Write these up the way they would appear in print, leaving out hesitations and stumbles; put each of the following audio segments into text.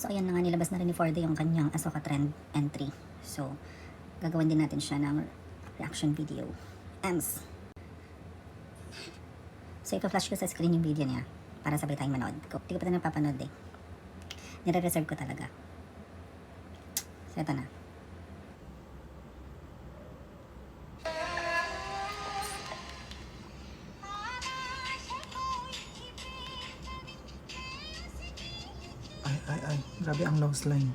So ayan na nga, nilabas na rin ni Forde yung kanyang Ahsoka trend entry. So gagawin din natin siya ng reaction video. Ems. So ipa-flash ko sa screen yung video niya para sabay tayong manood. Hindi ko pa ito napapanood eh. Nire-reserve ko talaga. So ito na. Ay, grabe ang nose line.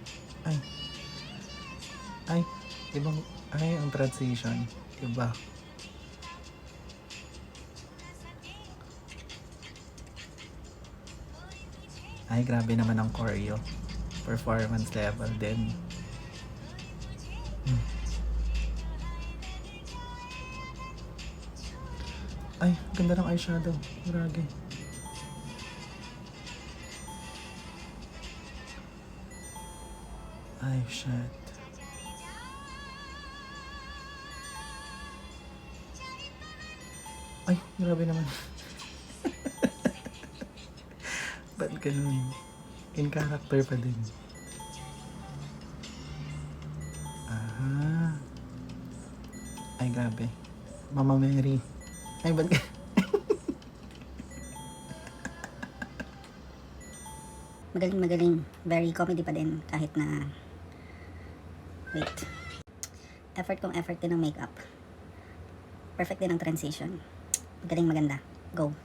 Ay, ibang, ang transition. Iba. Ay, grabe naman ang choreo. Performance level din. Ay, ganda ng eyeshadow. Grabe. Ay, shit. Ay, grabe naman. Ba't ganun? In character pa din. Aha. Ay, grabe. Mama Mary. Ay, ba't ganun? Magaling. Very comedy pa din kahit na wait. Effort din ng makeup. Perfect din ang transition. Maganda. Go.